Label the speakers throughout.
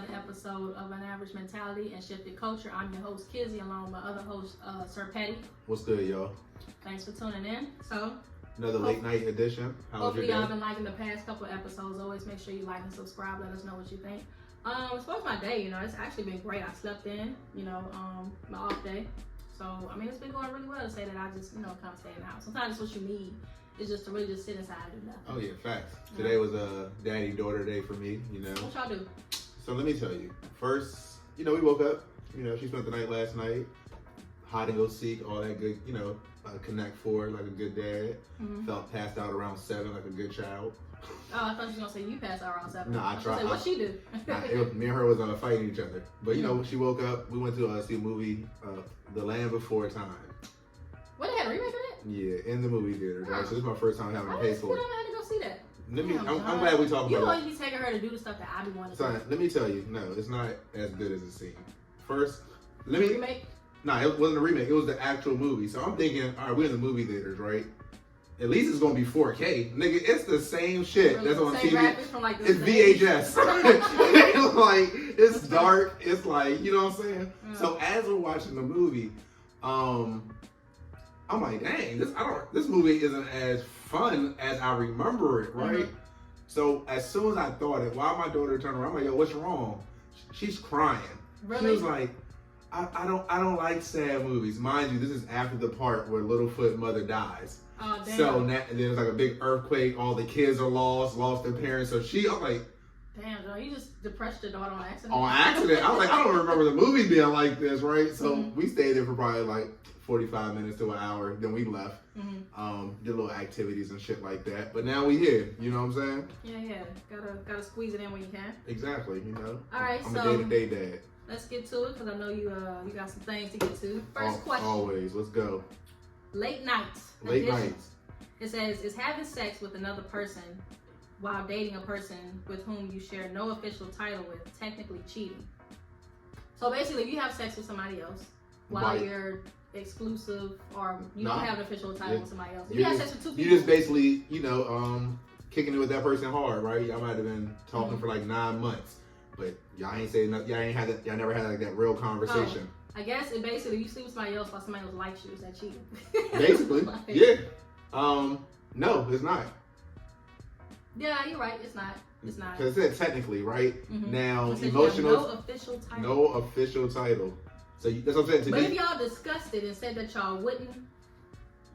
Speaker 1: another episode of An Average Mentality and Shifted Culture. I'm your host, Kizzy, along with my other host, Sir Petti.
Speaker 2: What's good, y'all?
Speaker 1: Thanks for tuning in. So,
Speaker 2: another late night edition.
Speaker 1: Hopefully y'all been liking the past couple of episodes. Always make sure you like and subscribe. Let us know what you think. As far as my day, it's actually been great. I slept in, my off day. So, it's been going really well to say that I just, kind of stay in the house. Sometimes it's what you need. It's just to really just sit inside and do nothing.
Speaker 2: Oh yeah, facts. Today was a daddy-daughter day for me,
Speaker 1: What y'all do?
Speaker 2: So let me tell you. First, we woke up. She spent the night last night. Hide and go seek, all that good, Connect 4 like a good dad.
Speaker 1: Mm-hmm.
Speaker 2: Felt passed out around 7 like a good child.
Speaker 1: Oh, I thought you were going to say you passed out around 7.
Speaker 2: No, I tried.
Speaker 1: What she do?
Speaker 2: Me and her was fighting each other. But, she woke up. We went to see a movie, The Land Before Time.
Speaker 1: What, they had a remake of it?
Speaker 2: Yeah, in the movie theater, right? So this is my first time having to pay for it.
Speaker 1: I had to go see that.
Speaker 2: I'm glad we talked about it.
Speaker 1: You always be taking her to do the stuff that I be wanting to do.
Speaker 2: Let me tell you, no, it's not as good as it seems. First,
Speaker 1: remake?
Speaker 2: No, it wasn't a remake. It was the actual movie. So I'm thinking, all right, we're in the movie theaters, right? At least it's gonna be 4K, nigga. It's the same shit
Speaker 1: really?
Speaker 2: that's on
Speaker 1: TV.
Speaker 2: From, it's VHS. It's dark. It's like, you know what I'm saying? So as we're watching the movie, I'm like, dang, this movie isn't as fun as I remember it, right? Mm-hmm. So as soon as I thought it, while my daughter turned around, I'm like, yo, what's wrong? She's crying. Really? She was like, I don't like sad movies. Mind you, this is after the part where Littlefoot mother dies.
Speaker 1: Oh, damn.
Speaker 2: So there's like a big earthquake, all the kids are lost their parents. So I'm like,
Speaker 1: damn, girl, you just depressed your daughter on accident.
Speaker 2: On accident. I was like, I don't remember the movie being like this, right? So we stayed there for probably like 45 minutes to an hour. Then we left. Mm-hmm. Did little activities and shit like that. But now we here. You know what I'm saying?
Speaker 1: Yeah. Gotta squeeze it in when you can.
Speaker 2: Exactly.
Speaker 1: All right.
Speaker 2: I'm a day-to-day dad.
Speaker 1: Let's get to it because I know you got some things to get to. First question.
Speaker 2: Always. Let's go.
Speaker 1: Late nights.
Speaker 2: Late nights.
Speaker 1: It says, is having sex with another person while dating a person with whom you share no official title with technically cheating? So basically, if you have sex with somebody else while you're exclusive or you don't have an official title with somebody else. If you have sex with two people.
Speaker 2: You just basically, kicking it with that person hard, right? Y'all might have been talking for like 9 months, but y'all ain't saying nothing. Y'all never had like that real conversation.
Speaker 1: I guess it basically, you sleep with somebody else while somebody else likes you, is that cheating?
Speaker 2: Basically, yeah. No, it's not.
Speaker 1: Yeah, you're right. It's not. It's not.
Speaker 2: Because it said technically, right?
Speaker 1: Mm-hmm.
Speaker 2: Now,
Speaker 1: emotional. No official title.
Speaker 2: No official title. So that's what I'm saying.
Speaker 1: But if y'all discussed it and said that y'all wouldn't,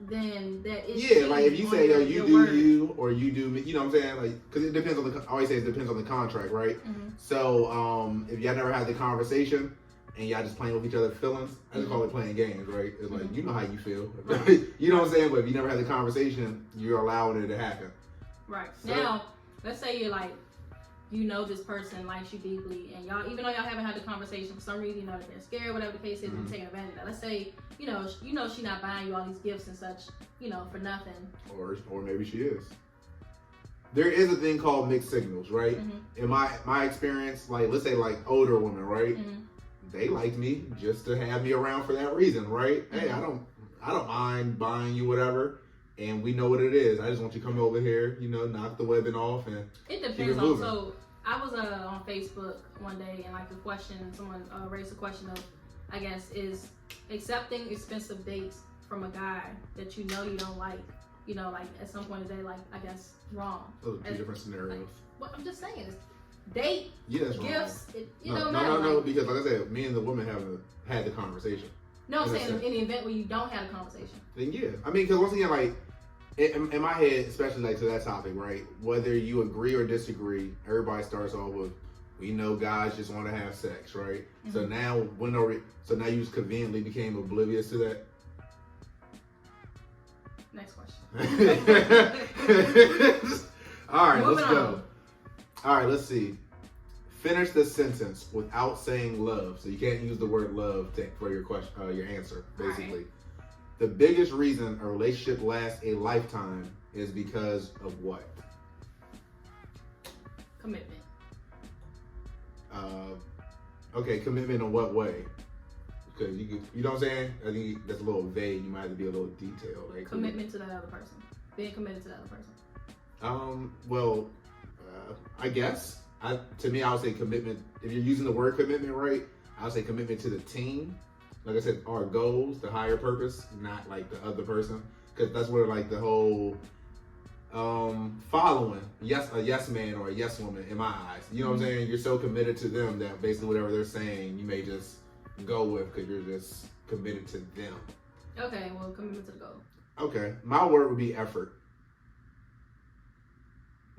Speaker 1: then that is.
Speaker 2: Yeah, like if you say, yo, you do you or you do me, you know what I'm saying? Like, because it depends on I always say it depends on the contract, right? Mm-hmm. So if y'all never had the conversation and y'all just playing with each other's feelings, I just call it playing games, right? It's like, you know how you feel. Right. You know what I'm saying? But if you never had the conversation, you're allowing it to happen.
Speaker 1: Right. So, now, let's say you're like, this person likes you deeply, and y'all, even though y'all haven't had the conversation, for some reason, that they're scared, whatever the case is, and taking advantage of that. Let's say, she's not buying you all these gifts and such, for nothing.
Speaker 2: Or maybe she is. There is a thing called mixed signals, right? Mm-hmm. In my experience, like, let's say like older women, right? Mm-hmm. They like me just to have me around for that reason, right? Mm-hmm. Hey, I don't mind buying you whatever. And we know what it is. I just want you to come over here, knock the webbing off and
Speaker 1: it depends on. So I was on Facebook one day and like someone raised a question of, I guess, is accepting expensive dates from a guy that you don't like, like at some point in the day, like, I guess, wrong.
Speaker 2: Those are two different scenarios.
Speaker 1: Like, what I'm just saying is date,
Speaker 2: that's
Speaker 1: gifts,
Speaker 2: wrong. No, because like I said, me and the woman haven't had the conversation.
Speaker 1: No, I'm saying in the event where you don't have a conversation.
Speaker 2: Then yeah. Because once again, like, in my head, especially like to that topic, right? Whether you agree or disagree, everybody starts off with, we know guys just want to have sex, right? Mm-hmm. So now you just conveniently became oblivious to that.
Speaker 1: Next question.
Speaker 2: All right, let's go. All right, let's see. Finish the sentence without saying love. So you can't use the word love for your question, your answer, basically. Right. The biggest reason a relationship lasts a lifetime is because of what?
Speaker 1: Commitment.
Speaker 2: Okay, commitment in what way? Because you know what I'm saying? I think that's a little vague. You might have to be a little detailed. Like
Speaker 1: commitment to that other person. Being committed to that other person.
Speaker 2: Well, I guess. To me, I would say commitment. If you're using the word commitment right, I would say commitment to the team. Like I said, our goals, the higher purpose, not like the other person, because that's where like the whole following a yes man or a yes woman in my eyes. You know what I'm saying? You're so committed to them that basically whatever they're saying, you may just go with because you're just committed to them.
Speaker 1: Okay, well, commitment to the goal.
Speaker 2: Okay, my word would be effort.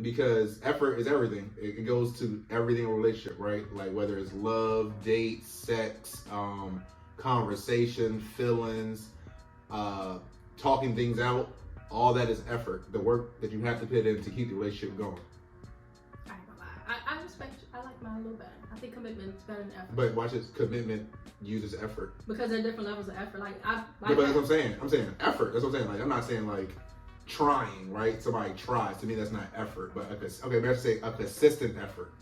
Speaker 2: Because effort is everything. It goes to everything in a relationship, right? Like whether it's love, date, sex, conversation, feelings, talking things out. All that is effort. The work that you have to put in to keep the relationship going.
Speaker 1: I ain't gonna lie. I respect you. I like mine a little better. I think commitment is better than effort.
Speaker 2: But watch this. Commitment uses effort.
Speaker 1: Because there are different levels of effort. Like
Speaker 2: but that's what I'm saying. I'm saying effort. That's what I'm saying. Like I'm not saying like trying, right? Somebody tries. To me, that's not effort. But let's say a consistent effort.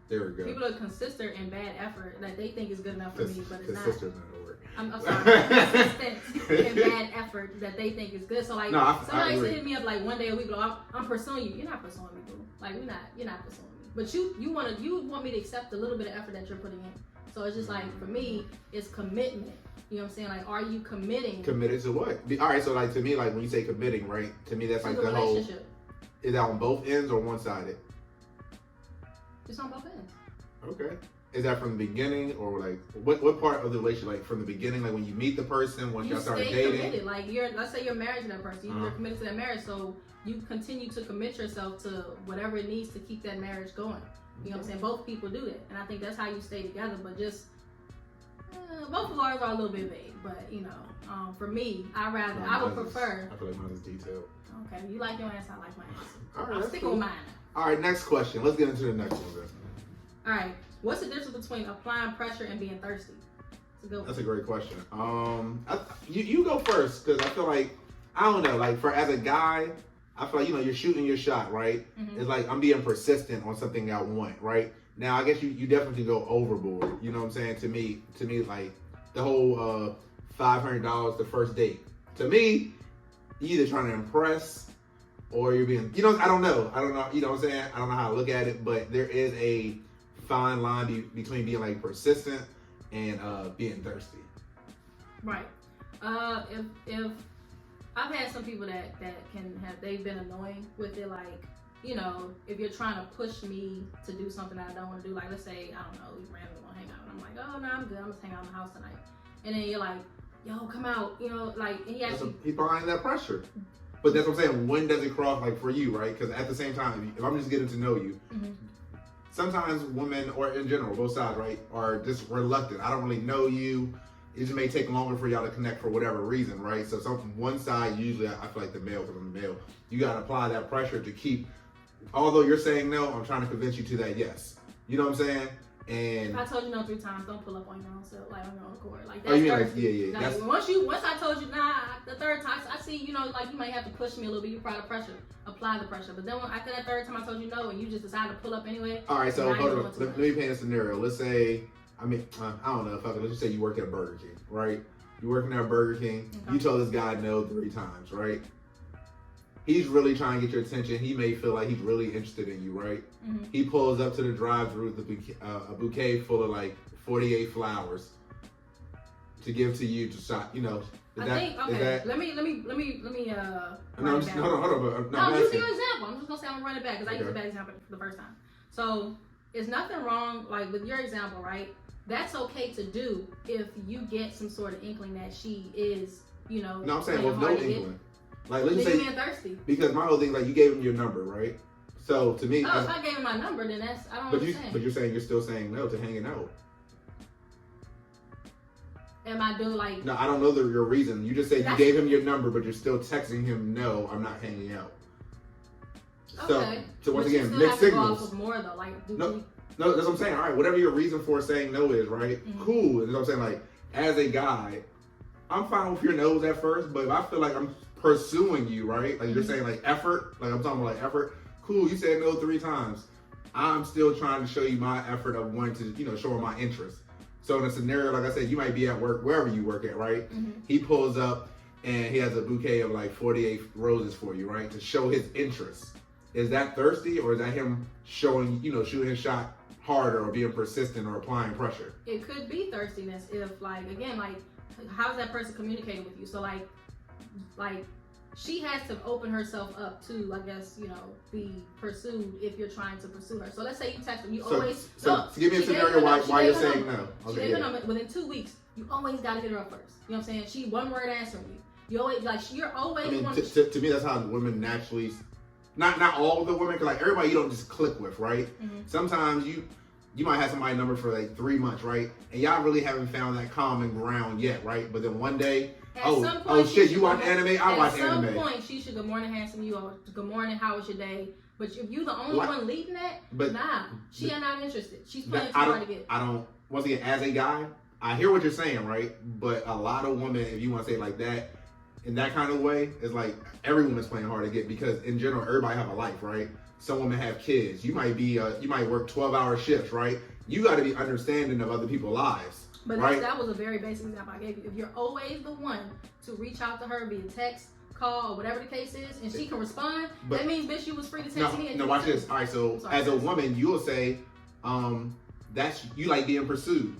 Speaker 2: There we go.
Speaker 1: People are consistent in bad effort that they think is good enough for me, but it's not.
Speaker 2: Consistent is not a word.
Speaker 1: I'm sorry. Consistent in bad effort that they think is good. So like somebody hit me up like one day a week, like, I'm pursuing you. You're not pursuing me, boo. Like you're not pursuing me. But you want me to accept a little bit of effort that you're putting in. So it's just like for me, it's commitment. You know what I'm saying? Like, are you committing?
Speaker 2: Committed to what? All right, so like to me, like when you say committing, right? To me, that's like the whole. Is that on both ends or one sided?
Speaker 1: It's on both ends.
Speaker 2: Okay. Is that from the beginning or like what part of the relationship? Like from the beginning, like when you meet the person, once y'all start dating.
Speaker 1: Committed. Like let's say you're married to that person. You're committed to that marriage, so you continue to commit yourself to whatever it needs to keep that marriage going. You know what I'm saying? Both people do that, and I think that's how you stay together. But just both of ours are a little bit vague. But you know, for me, I would prefer.
Speaker 2: I feel like mine is detailed.
Speaker 1: Okay, you like your answer, I like my answer.
Speaker 2: All right,
Speaker 1: I'll stick with mine.
Speaker 2: All right, next question. Let's get into the next one then.
Speaker 1: All right, what's the difference between applying pressure and being thirsty? That's a good one.
Speaker 2: That's a great question. You go first because I feel like I don't know. Like as a guy, I feel like you're shooting your shot, right? Mm-hmm. It's like I'm being persistent on something I want, right? Now I guess you definitely go overboard. You know what I'm saying? To me, like the whole $500 the first date. To me, you're either trying to impress or you're being, I don't know. You know what I'm saying? I don't know how to look at it, but there is a fine line between being like persistent and being thirsty.
Speaker 1: Right. If I've had some people that they've been annoying with it, like, if you're trying to push me to do something that I don't want to do, like let's say, I don't know, we randomly want to hang out and I'm like, oh no, I'm good, I'm just hang out in the house tonight. And then you're like, yo, come out, like, and he actually...
Speaker 2: He's behind that pressure. But that's what I'm saying, when does it cross, like, for you, right? Because at the same time, if I'm just getting to know you, mm-hmm. Sometimes women, or in general, both sides, right, are just reluctant. I don't really know you. It just may take longer for y'all to connect for whatever reason, right? So one side, usually, I feel like the male, because I'm the male, you got to apply that pressure to keep, although you're saying no, I'm trying to convince you to that yes. You know what I'm saying? And
Speaker 1: if I told you no 3 times, don't pull up on your own self, like on your own accord. Like that's
Speaker 2: oh, you mean like, yeah.
Speaker 1: Like, once I told you nah, the third time I see, like you might have to push me a little bit. You apply the pressure. But then after that third time I told you no, and you just decided to pull up anyway.
Speaker 2: All right, so hold on. Let me paint a scenario. Let's say, I don't know. Let's just say you work at Burger King, right? You're working at Burger King. Okay. You told this guy no 3 times, right? He's really trying to get your attention. He may feel like he's really interested in you, right? Mm-hmm. He pulls up to the drive-thru with a bouquet full of like 48 flowers to give to you to shop. Let me. No, hold on.
Speaker 1: No, use your example. I'm just gonna say I'm gonna run it back because I used a bad example for the first time. So, there's nothing wrong, like with your example, right? That's okay to do if you get some sort of inkling that she is, No,
Speaker 2: I'm saying with no inkling. Like, let's say,
Speaker 1: being thirsty.
Speaker 2: Because my whole thing, like, you gave him your number, right? So to me,
Speaker 1: if I gave him my number, then I don't understand.
Speaker 2: But you're saying you're still saying no to hanging out.
Speaker 1: Am I doing like?
Speaker 2: No, I don't know your reason. You just said you gave him your number, but you're still texting him. No, I'm not hanging out.
Speaker 1: Okay.
Speaker 2: So once again, mixed signals.
Speaker 1: More though, like
Speaker 2: no, that's what I'm saying. All right, whatever your reason for saying no is, right? Mm-hmm. Cool. That's what I'm saying. Like, as a guy, I'm fine with your no's at first, but if I feel like I'm pursuing you, right? Like you're saying like effort, like I'm talking about like effort. Cool, you said no 3 times. I'm still trying to show you my effort of wanting to, show my interest. So in a scenario, like I said, you might be at work, wherever you work at, right? Mm-hmm. He pulls up and he has a bouquet of like 48 roses for you, right? To show his interest. is that thirsty or is that him showing, shooting his shot harder or being persistent or applying pressure?
Speaker 1: It could be thirstiness if, like, again, like, how's that person communicating with you? So, like, she has to open herself up to, I guess, be pursued if you're trying to pursue her. So let's say you text them,
Speaker 2: So give me a scenario why you're saying no.
Speaker 1: Okay, she gave her number. Within 2 weeks, you always got to hit her up first. You know what I'm saying? She one word answering you. You always, like, you're always.
Speaker 2: I mean, to me, that's how women naturally. Not all of the women, because like everybody you don't just click with, right? Mm-hmm. Sometimes you might have somebody's number for like 3 months, right? And y'all really haven't found that common ground yet, right? But then one day, shit, you watch anime, I watch anime.
Speaker 1: At some point, she should good morning, handsome, you, or good morning, how was your day? But if you the only one leading that, she ain't not interested. She's playing too hard to get.
Speaker 2: Once again, as a guy, I hear what you're saying, right? But a lot of women, if you want to say it like that, in that kind of way, it's like every woman's playing hard to get because in general, everybody have a life, right? Some women have kids. You might work 12-hour shifts, right? You got to be understanding of other people's lives.
Speaker 1: But
Speaker 2: right?
Speaker 1: that was a very basic example I gave you. If you're always the one to reach out to her via text, call, or whatever the case is, and she can respond, that means, bitch, you was free to text me.
Speaker 2: No, watch this. All right, so as a woman, you'll say, that's you like being pursued.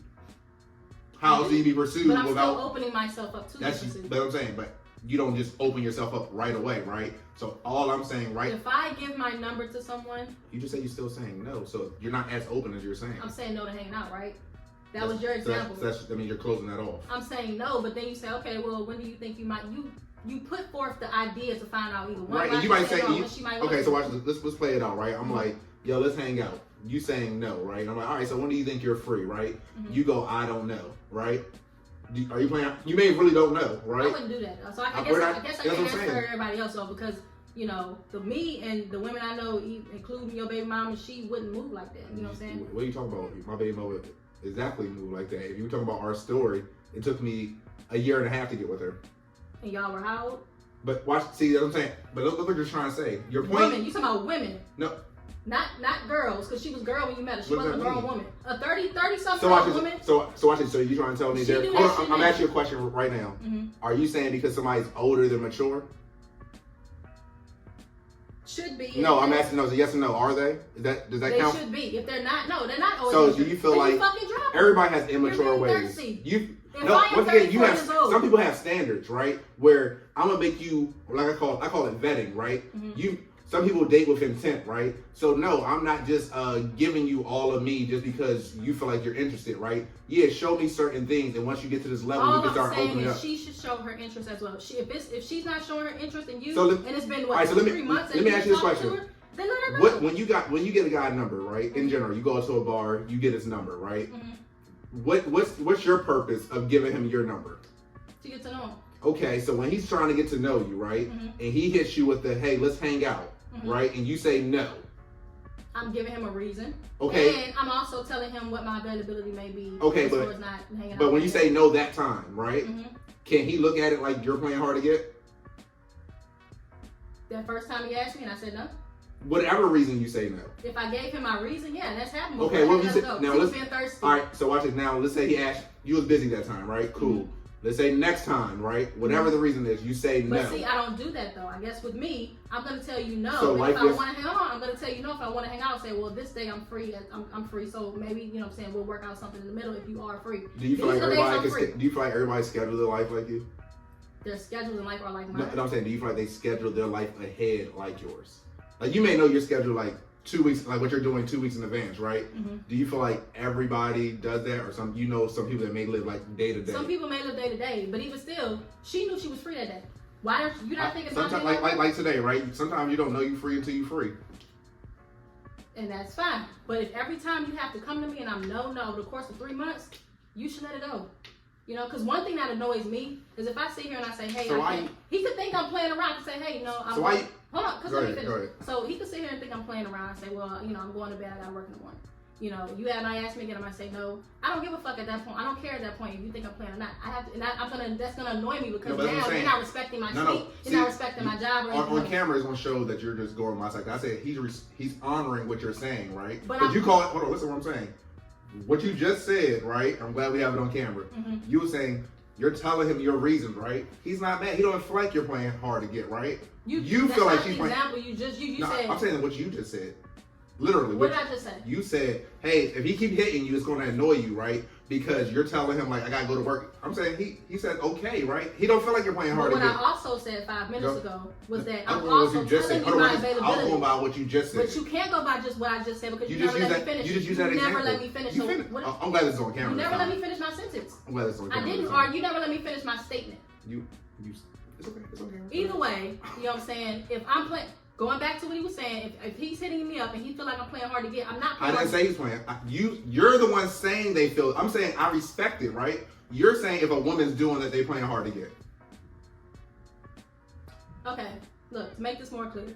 Speaker 2: How else do you be pursued
Speaker 1: without? But I'm
Speaker 2: without
Speaker 1: still opening myself up to be pursued.
Speaker 2: But I'm saying, you don't just open yourself up right away, right? So all I'm saying, right?
Speaker 1: If I give my number to someone,
Speaker 2: you just say you're still saying no, so you're not as open as you're saying.
Speaker 1: I'm saying no to hanging out, right? That was your example.
Speaker 2: I mean, you're closing that off.
Speaker 1: I'm saying no, but then you say, okay, well, when do you think you might? You put forth the idea to find out either one.
Speaker 2: Right, and you might say,
Speaker 1: okay,
Speaker 2: so watch this. Let's play it out, right? I'm like, yo, let's hang out. You saying no, right? I'm like, all right, so when do you think you're free, right? Mm-hmm. You go, I don't know, right? Are you playing? You may really don't know, right?
Speaker 1: I wouldn't do that. So I guess I can answer everybody else though, because the me and the women I know, including your baby mama, she wouldn't move like that. You know what I'm saying?
Speaker 2: What are you talking about? My baby mama exactly move like that. If you were talking about our story, it took me a year and a half to get with her.
Speaker 1: And y'all were how old?
Speaker 2: But see what I'm saying? But look what you're trying to say. Your point.
Speaker 1: Women. You talking about women?
Speaker 2: No.
Speaker 1: Not girls, because she was a girl when you met her. She wasn't a grown woman. A 30-something woman.
Speaker 2: So watch it. So you trying to tell me there? I'm asking you a question right now. Mm-hmm. Are you saying because somebody's older than mature?
Speaker 1: Should be.
Speaker 2: No, I'm asking. No, yes or no. Are they? Does that count?
Speaker 1: They should be. If they're not, no, they're not older.
Speaker 2: So do you feel like everybody has immature ways? Once again, some people have standards, right? Where I'm gonna make you, like I call it vetting, right? Mm-hmm. Some people date with intent, right? So no, I'm not just giving you all of me just because you feel like you're interested, right? Yeah, show me certain things, and once you get to this level, we can start opening up.
Speaker 1: She should show her interest as well. If she's not showing her interest in you,
Speaker 2: and
Speaker 1: it's been
Speaker 2: 3
Speaker 1: months,
Speaker 2: let me ask you this question.
Speaker 1: Then let her go.
Speaker 2: When you get a guy number, right? In general, you go to a bar, you get his number, right? Mm-hmm. What's your purpose of giving him your number?
Speaker 1: To get to know him.
Speaker 2: Okay, so when he's trying to get to know you, right? Mm-hmm. And he hits you with the, hey, let's hang out. Mm-hmm. Right, and you say no.
Speaker 1: I'm giving him a reason.
Speaker 2: Okay.
Speaker 1: And I'm also telling him what my availability may be.
Speaker 2: Okay, but when you say no that time, right? Mm-hmm. Can he look at it like you're playing hard to get?
Speaker 1: That first time he asked me and I said no.
Speaker 2: Whatever reason you say no.
Speaker 1: If I gave him my reason, yeah, that's happened.
Speaker 2: Okay, well, you said now let's
Speaker 1: being thirsty.
Speaker 2: All right, so watch it now. Let's say he asked you was busy that time, right? Cool. Mm-hmm. Let's say next time, right? Whatever the reason is, you say no.
Speaker 1: But see, I don't do that though. I guess with me, I'm gonna tell you no. So if I want to hang out, I'm gonna tell you no. If I want to hang out, say, well, this day I'm free. I'm free. So maybe what I'm saying, we'll work out something in the middle if you are free.
Speaker 2: Do you feel like everybody schedule their life like you?
Speaker 1: Their schedules in life are like mine.
Speaker 2: No, I'm saying, do you feel like they schedule their life ahead like yours? Like you may know your schedule like 2 weeks, like what you're doing 2 weeks in advance, right? Mm-hmm. Do you feel like everybody does that, or some people that may live like day to day?
Speaker 1: Some people may live day to day, but even still, she knew she was free that day. Why don't you not thinking about
Speaker 2: sometimes like today, right? Sometimes you don't know you're free until you're free,
Speaker 1: and that's fine. But if every time you have to come to me and I'm no over the course of 3 months, you should let it go. Because one thing that annoys me is if I sit here and I say, hey, he could think I'm playing around and say, hey, hold on, because let me finish. So he could sit here and think I'm playing around and say, well, I'm going to bed, I got to work in the morning. You ask me again, I might say no. I don't give a fuck at that point. I don't care at that point if you think I'm playing or not. I have to, and that's gonna annoy me because now you're not respecting my sleep, you're not respecting my job.
Speaker 2: On camera, it's gonna show that you're just going my side. I said he's honoring what you're saying, right? But you call it. Hold on, listen to what I'm saying. What you just said, right? I'm glad we have it on camera. Mm-hmm. You were saying, You're telling him your reasons, right? He's not mad. He don't feel like you're playing hard to get, right? You feel like she's playing.
Speaker 1: Example, you said.
Speaker 2: I'm saying what you just said. Literally.
Speaker 1: What did I just say?
Speaker 2: You said, hey, if he keep hitting you, it's going to annoy you, right? Because you're telling him, like, I got to go to work. I'm saying he said, okay, right? He don't feel like you're playing hard
Speaker 1: to get.
Speaker 2: What
Speaker 1: I also said 5 minutes ago was that I'm
Speaker 2: also
Speaker 1: telling you my availability.
Speaker 2: I'm going by what you just said.
Speaker 1: But you can't go by just what I just said because you
Speaker 2: never
Speaker 1: let me finish.
Speaker 2: You just use that example.
Speaker 1: Never let me finish. So
Speaker 2: I'm glad this is on camera.
Speaker 1: You never let me finish my sentence.
Speaker 2: I'm glad this is on camera.
Speaker 1: I didn't, or you never let me finish my statement.
Speaker 2: It's okay. It's okay.
Speaker 1: Either way, you know what I'm saying? If I'm playing, going back to what he was saying, if he's hitting me up and he feel like I'm playing hard to get, I'm not playing.
Speaker 2: I didn't say he's playing. You're the one saying they feel. I'm saying I respect it, right? You're saying if a woman's doing that, they playing hard to get.
Speaker 1: Okay, look, to make this more clear,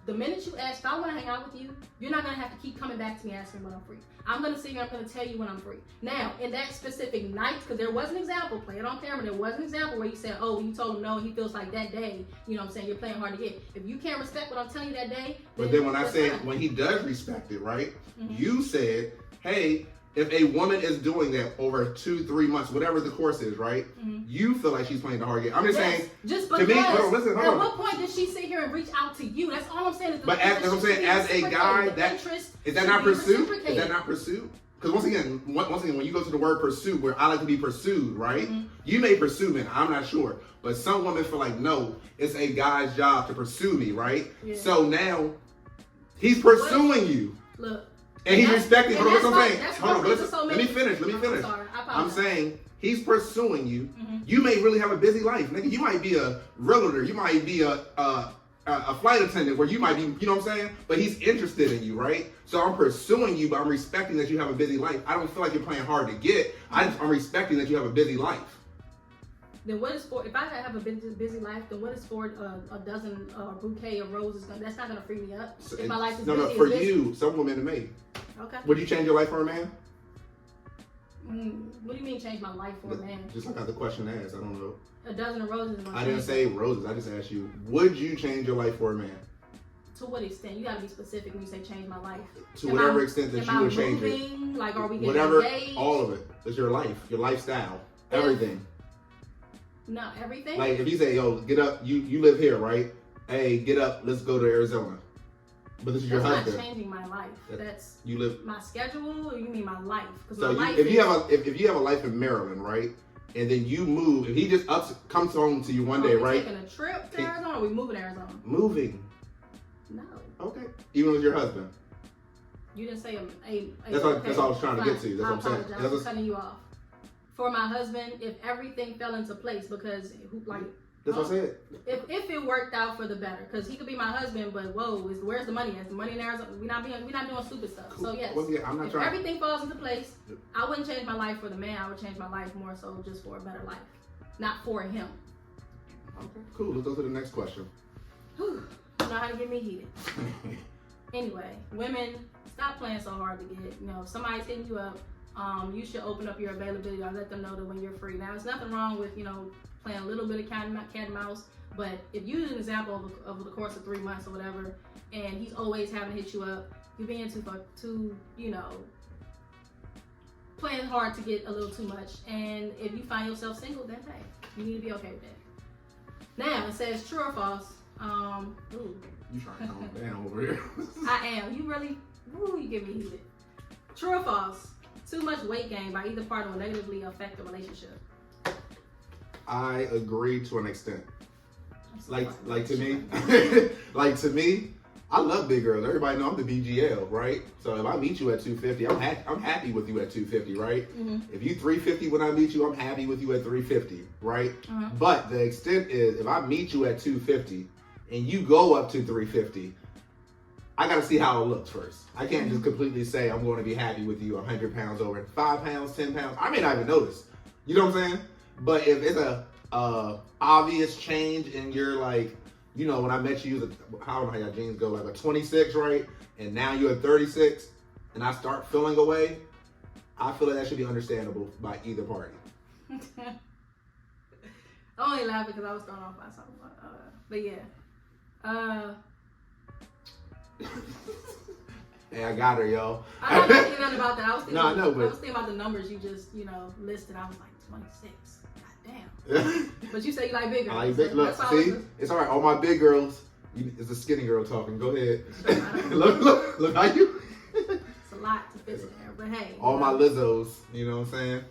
Speaker 1: the minute you ask if I want to hang out with you, you're not going to have to keep coming back to me asking when I'm free. I'm going to sit here, I'm going to tell you when I'm free. Now, in that specific night, because there was an example, play it on camera, there was an example where you said, oh, you told him no, he feels like that day, you know what I'm saying, you're playing hard to get. If you can't respect what I'm telling you that day,
Speaker 2: but then when I said, when he does respect it, right, you said, hey, if a woman is doing that over 2-3 months, whatever the course is, right? You feel like she's playing the hard game. I'm just saying.
Speaker 1: Just because.
Speaker 2: To me, hold on.
Speaker 1: At what point did she sit here and reach out to you? That's all I'm saying.
Speaker 2: But as I'm saying, as a guy, is that not pursuit? Is that not pursuit? Because once again, when you go to the word pursue, where I like to be pursued, right? You may pursue me, I'm not sure, but some women feel like no, it's a guy's job to pursue me, right? Yeah. So now he's pursuing you. Look. And he's respecting. Hold on, what I'm saying. Hold on, listen. Let me finish. I'm saying he's pursuing you. You may really have a busy life, nigga. You might be a realtor. You might be a flight attendant, where you might be. You know what I'm saying? But he's interested in you, right? So I'm pursuing you, but I'm respecting that you have a busy life. I don't feel like you're playing hard to get. I'm respecting that you have a busy life.
Speaker 1: Then what is for? If I have a busy life, then what is for a dozen bouquet of roses? That's not gonna free me up. So, if my life is busy.
Speaker 2: No, for you, some women may. Okay. Would you change your life for a man?
Speaker 1: What do you mean change my life for a man?
Speaker 2: Just like how the question asked, I don't know.
Speaker 1: A dozen of roses.
Speaker 2: I didn't say roses. I just asked you, would you change your life for a man?
Speaker 1: To what extent? You gotta be specific when you say change my life.
Speaker 2: To whatever extent that you would change it.
Speaker 1: Like, are we getting engaged?
Speaker 2: All of it. It's your life, your lifestyle, everything.
Speaker 1: No, everything?
Speaker 2: Like, if you say, yo, get up, you live here, right? Hey, get up, let's go to Arizona. But this is your husband.
Speaker 1: That's not changing my life. That's
Speaker 2: you live
Speaker 1: my schedule, or you mean my life?
Speaker 2: So if you have a life in Maryland, right, and then you move, if he just comes home to you one day, right?
Speaker 1: Taking a trip to Arizona, or we moving to Arizona?
Speaker 2: Moving.
Speaker 1: No.
Speaker 2: Okay. Even with your husband.
Speaker 1: You didn't say
Speaker 2: That's all I was trying to get to. That's what I'm saying.
Speaker 1: I apologize for cutting you off. For my husband, if everything fell into place, because like.
Speaker 2: That's what I said.
Speaker 1: If it worked out for the better, because he could be my husband, but where's the money? Is the money in Arizona? We're not doing stupid stuff. Cool. So yes,
Speaker 2: well, yeah, I'm not
Speaker 1: if
Speaker 2: trying.
Speaker 1: Everything falls into place, I wouldn't change my life for the man. I would change my life more so just for a better life, not for him.
Speaker 2: Okay, cool. Let's go to the next question.
Speaker 1: Whew, you know how to get me heated. Anyway, women, stop playing so hard to get. You know, if somebody's hitting you up, you should open up your availability or let them know that when you're free. Now, there's nothing wrong with, playing a little bit of cat and mouse, but if you use an example of the course of 3 months or whatever, and he's always having to hit you up, you're being too playing hard to get a little too much. And if you find yourself single, then hey, you need to be okay with that. Now it says true or false.
Speaker 2: You trying to calm down over here?
Speaker 1: I am. You really? You get me heated. True or false? Too much weight gain by either partner will negatively affect the relationship.
Speaker 2: I agree to an extent. Like to me, to me, I love big girls. Everybody know I'm the BGL, right? So if I meet you at 250, I'm happy with you at 250, right? If you 350 when I meet you, I'm happy with you at 350, right? But the extent is, if I meet you at 250 and you go up to 350, I gotta see how it looks first. I can't just completely say I'm going to be happy with you 100 pounds over, 5 pounds, 10 pounds. I may not even notice. You know what I'm saying? But if it's a obvious change in your, like, when I met you, I don't know how your genes go, like a 26, right? And now you're a 36, and I start feeling away, I feel like that should be understandable by either party.
Speaker 1: I only laugh because I was thrown off by something. But yeah.
Speaker 2: Hey, I got her, yo.
Speaker 1: I'm not thinking nothing about that. I was thinking,
Speaker 2: I was
Speaker 1: thinking about the numbers you just, listed. I was like, 26. God damn. But you say you like big girls.
Speaker 2: I like big.
Speaker 1: So
Speaker 2: look, see, it's all right. All my big girls. It's a skinny girl talking. Go ahead. look how you.
Speaker 1: It's a lot to fit in there, but hey.
Speaker 2: All my Lizzos. You know what I'm saying?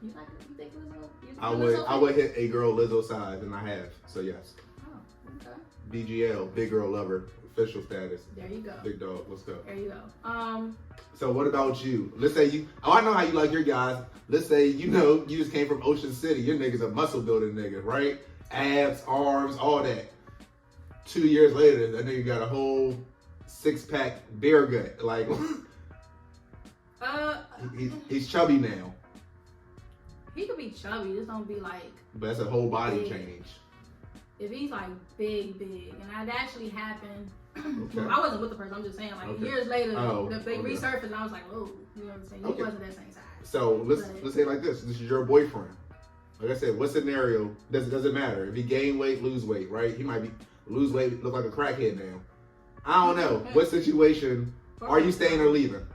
Speaker 1: You think Lizzo?
Speaker 2: I would hit a girl Lizzo size, and I have. So yes.
Speaker 1: Oh, okay.
Speaker 2: BGL, big girl lover, official status.
Speaker 1: There you go.
Speaker 2: Big dog. Let's go.
Speaker 1: There you go.
Speaker 2: So what about you? Let's say you. Oh, I know how you like your guys. Let's say you just came from Ocean City. Your nigga's a muscle building nigga, right? Abs, arms, all that. 2 years later, that nigga got a whole 6-pack beer gut. Like, he's chubby now.
Speaker 1: He could be chubby. Just don't be like.
Speaker 2: But that's a whole body
Speaker 1: big.
Speaker 2: change.
Speaker 1: If he's like big, and that actually happened.
Speaker 2: Okay.
Speaker 1: Well, I wasn't with the person. I'm just saying, like years later, they resurfaced, and I was like, oh, you know what I'm saying? He wasn't that same size.
Speaker 2: So let's say it like this. This is your boyfriend. Like I said, what scenario doesn't matter. If he gain weight, lose weight, right? He might be lose weight, look like a crackhead now. I don't know. What situation are you staying or leaving?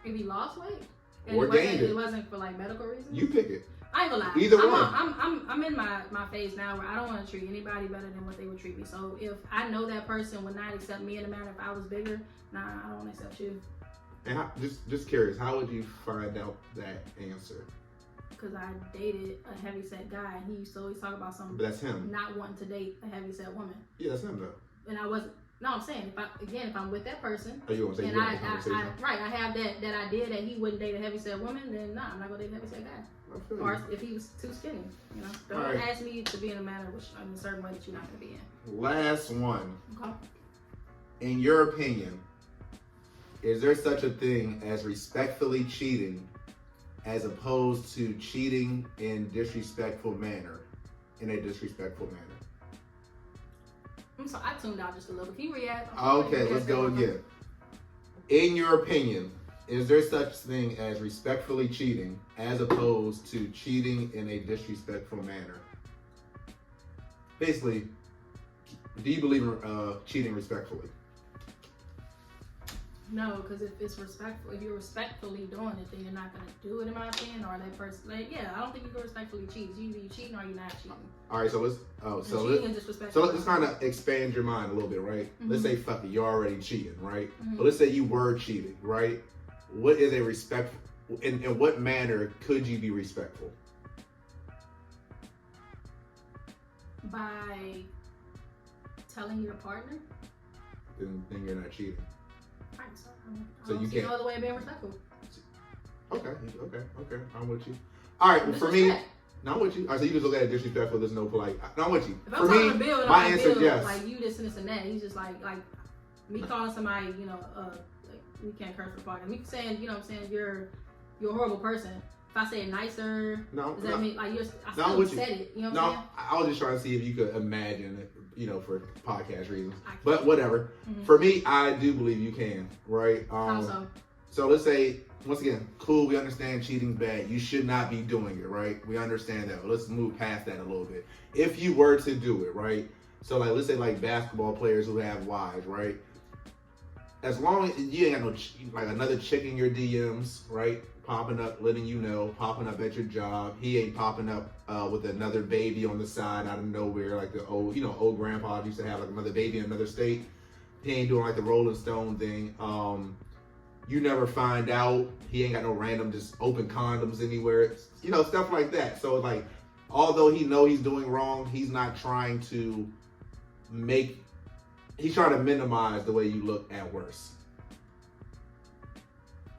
Speaker 1: If he lost weight
Speaker 2: or gained it,
Speaker 1: it wasn't for like medical reasons.
Speaker 2: You pick it.
Speaker 1: I ain't gonna lie.
Speaker 2: Either one.
Speaker 1: I'm in my phase now where I don't want to treat anybody better than what they would treat me. So if I know that person would not accept me in a matter if I was bigger, nah, I don't want to accept you.
Speaker 2: And just curious, how would you find out that answer?
Speaker 1: Because I dated a heavyset guy, and he used to always talk about something.
Speaker 2: But that's him.
Speaker 1: Not wanting to date a heavyset woman.
Speaker 2: Yeah, that's him though.
Speaker 1: And I wasn't. No, I'm saying if I'm with that person,
Speaker 2: you gonna say
Speaker 1: and I have that idea that he wouldn't date a heavyset woman, then nah, I'm not gonna date a heavyset guy. Or if he was too skinny, don't ask me to be in a manner in a certain way that you're not gonna be in.
Speaker 2: Last one.
Speaker 1: Okay.
Speaker 2: In your opinion, is there such a thing as respectfully cheating, as opposed to cheating in a disrespectful manner?
Speaker 1: I'm sorry, I tuned out just a little. Can you react?
Speaker 2: Okay, let's go again. In your opinion, is there such thing as respectfully cheating as opposed to cheating in a disrespectful manner? Basically, do you believe in cheating respectfully?
Speaker 1: No, because if it's respectful, if you're respectfully doing it, then you're not gonna do it, in my opinion. Or that person, I don't think you can respectfully cheat. Either you cheating or you're not cheating.
Speaker 2: All right, so let's kind of expand your mind a little bit, right? Mm-hmm. Let's say fuck it, you're already cheating, right? Mm-hmm. But let's say you were cheating, right? What is a respectful? In what manner could you be respectful?
Speaker 1: By telling your partner.
Speaker 2: Then you're not cheating.
Speaker 1: So you can't. No other way of being respectful.
Speaker 2: Okay. I'm with you. All right. Well, for me, not with you. All right, so you just look at it disrespectful. There's no polite. Not with you.
Speaker 1: If I'm talking to Bill,
Speaker 2: my answer is yes.
Speaker 1: Like you this and this and that. He's just like me calling somebody. Like we can't curse for podcast. Me saying, you know what I'm saying, you're a horrible person. If I say it nicer, does that mean like I still said it? You know what I'm saying?
Speaker 2: I was just trying to see if you could imagine it. For podcast reasons, but whatever. Mm-hmm. For me, I do believe you can, right?
Speaker 1: How so?
Speaker 2: So let's say, once again, cool, we understand cheating's bad. You should not be doing it, right? We understand that, but let's move past that a little bit. If you were to do it, right? So like, let's say like basketball players who have wives, right? As long as you ain't got no, like another chick in your DMs, right? Popping up, letting you know, popping up at your job. He ain't popping up with another baby on the side out of nowhere, like the old grandpa used to have like another baby in another state. He ain't doing like the Rolling Stone thing. You never find out. He ain't got no random just open condoms anywhere. Stuff like that. So like, although he know he's doing wrong, he's not trying to he's trying to minimize the way you look at worse.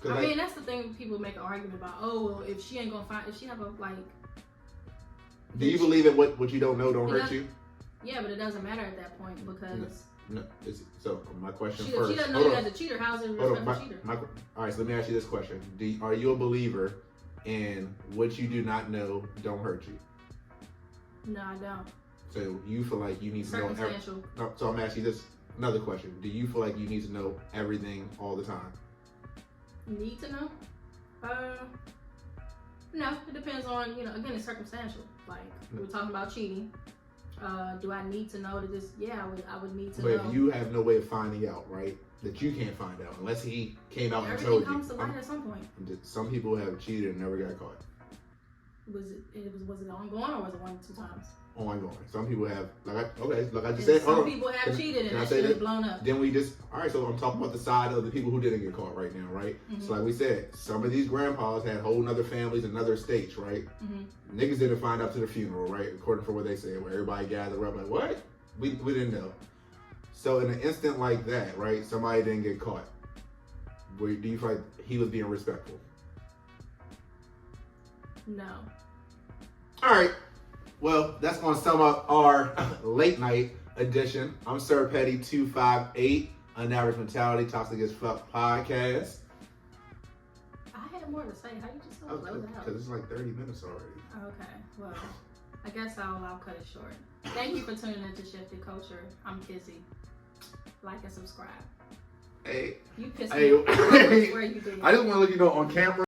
Speaker 1: I mean, that's the thing people make an argument about. Oh, well, if she ain't gonna if she have a like.
Speaker 2: Do you believe in what you don't know don't hurt you?
Speaker 1: Yeah, but it doesn't matter at that point because.
Speaker 2: No. So my question
Speaker 1: first.
Speaker 2: She
Speaker 1: doesn't know you as a cheater. How's it a respectful cheater?
Speaker 2: All right, so let me ask you this question: are you a believer in what you do not know don't hurt you?
Speaker 1: No, I don't.
Speaker 2: So you feel like you need to know
Speaker 1: circumstantial.
Speaker 2: No, so I'm asking you this another question: do you feel like you need to know everything all the time?
Speaker 1: Need to know? No, it depends on, again, it's circumstantial. Like, we're talking about cheating. Do I need to know to just, I would need to know.
Speaker 2: But if you have no way of finding out, right, that you can't find out, unless he came out and told you.
Speaker 1: Everything comes to light at some point.
Speaker 2: Some people have cheated and never got caught.
Speaker 1: Was it ongoing or was it 1 or 2 times?
Speaker 2: Ongoing. Some people have, like I just said.
Speaker 1: Some people have cheated and that shit has blown up.
Speaker 2: Then we just, all right, so I'm talking about the side of the people who didn't get caught right now, right?
Speaker 1: Mm-hmm.
Speaker 2: So like we said, some of these grandpas had whole nother families in other states, right?
Speaker 1: Mm-hmm.
Speaker 2: Niggas didn't find out to the funeral, right? According to what they said, where everybody gathered up like, what? We didn't know. So in an instant like that, right, somebody didn't get caught. Do you feel like he was being respectful?
Speaker 1: No.
Speaker 2: All right. Well, that's going to sum up our late night edition. I'm Sir Petti 258, Unaverage Mentality, Toxic as Fuck podcast.
Speaker 1: I had more to say. How you just close out?
Speaker 2: Because it's like 30 minutes already.
Speaker 1: Okay. Well, I guess I'll cut it short. Thank you for tuning into Shifted Culture. I'm Kizzy. Like and subscribe.
Speaker 2: Hey.
Speaker 1: You pissed me off.
Speaker 2: I just want to let you know on camera.